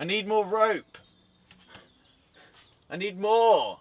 I need more rope. I need more.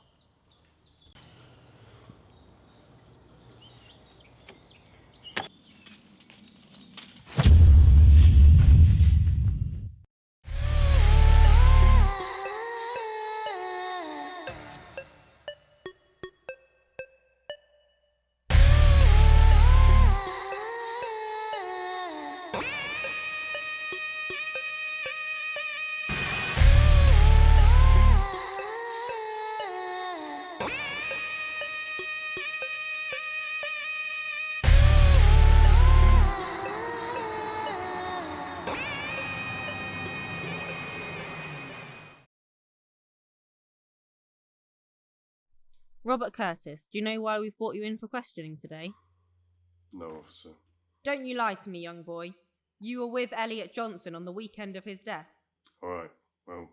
Robert Curtis, do you know why we've brought you in for questioning today? No, officer. Don't you lie to me, young boy. You were with Elliot Johnson on the weekend of his death. Alright, well,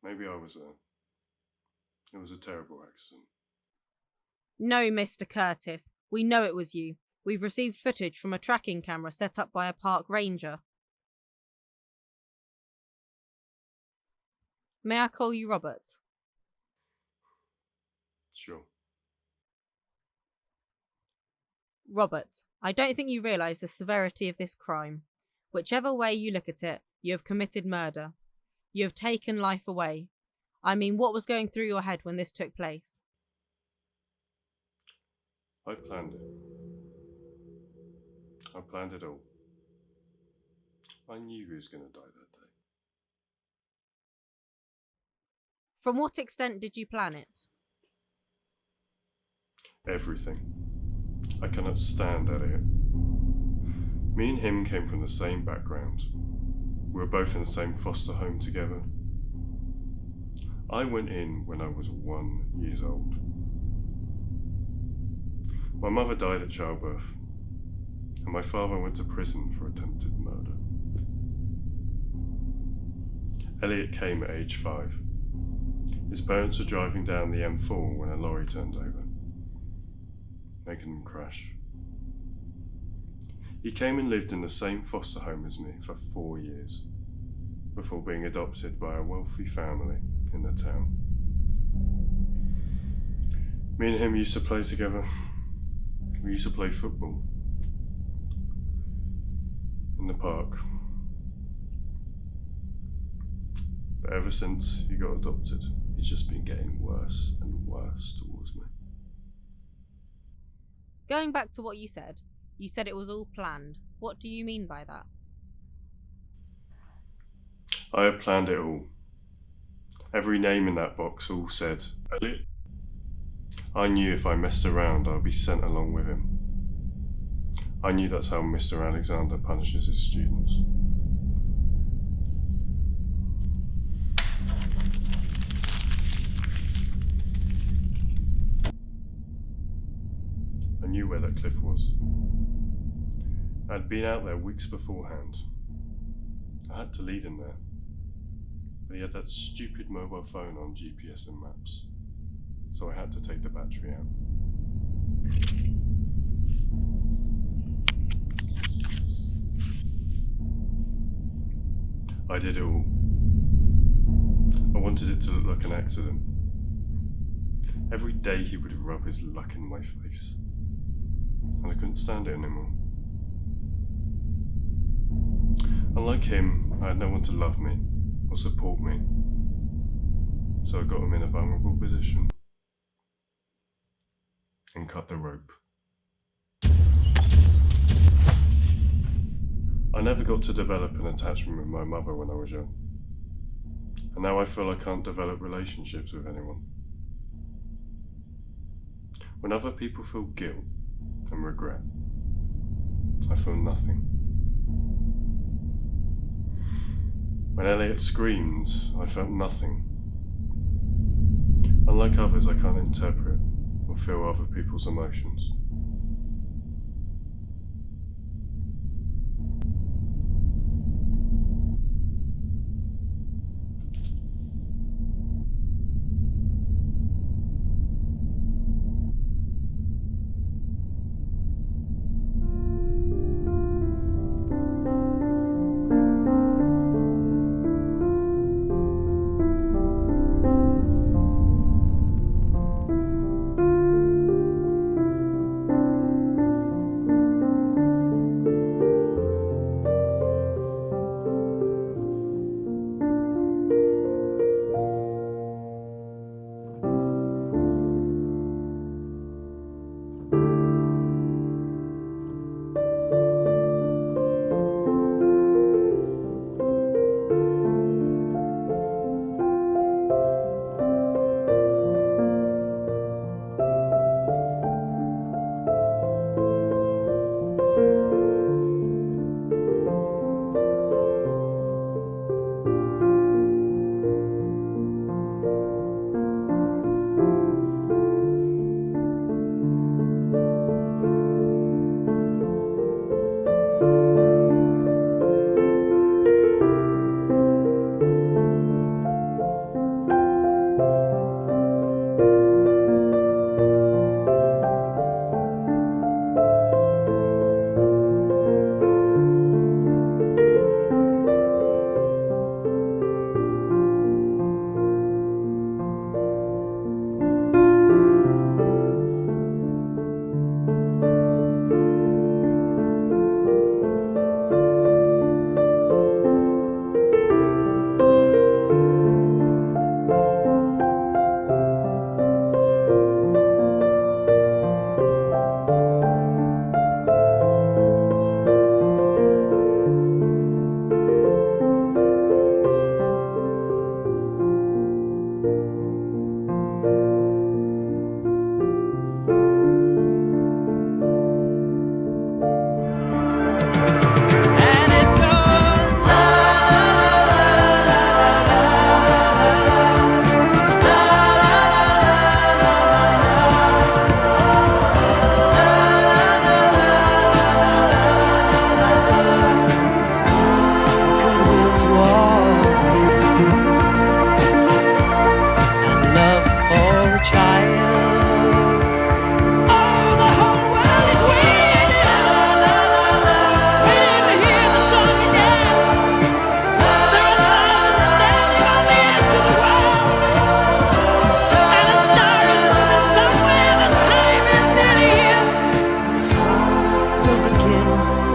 maybe I was there. It was a terrible accident. No, Mr. Curtis. We know it was you. We've received footage from a tracking camera set up by a park ranger. May I call you Robert? Sure. Robert, I don't think you realise the severity of this crime. Whichever way you look at it, you have committed murder. You have taken life away. I mean, what was going through your head when this took place? I planned it. I planned it all. I knew he was going to die that day. From what extent did you plan it? Everything. I cannot stand Elliot. Me and him came from the same background. We were both in the same foster home together. I went in when I was 1 year old. My mother died at childbirth, and my father went to prison for attempted murder. Elliot came at age 5. His parents were driving down the M4 when a lorry turned over, making them crash. He came and lived in the same foster home as me for 4 years, before being adopted by a wealthy family in the town. Me and him used to play together. We used to play football in the park. But ever since he got adopted, he's just been getting worse and worse towards me. Going back to what you said it was all planned. What do you mean by that? I had planned it all. Every name in that box all said Elliot. I knew if I messed around, I'd be sent along with him. I knew that's how Mr. Alexander punishes his students. I knew where that cliff was. I'd been out there weeks beforehand. I had to lead him there, but he had that stupid mobile phone on GPS and maps, so I had to take the battery out. I did it all. I wanted it to look like an accident. Every day he would rub his luck in my face, and I couldn't stand it anymore. Unlike him, I had no one to love me or support me, so I got him in a vulnerable position and cut the rope. I never got to develop an attachment with my mother when I was young, and now I feel I can't develop relationships with anyone. When other people feel guilt and regret, I feel nothing. When Elliot screamed, I felt nothing. Unlike others, I can't interpret or feel other people's emotions.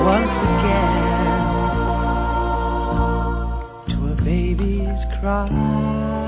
once again to a baby's cry.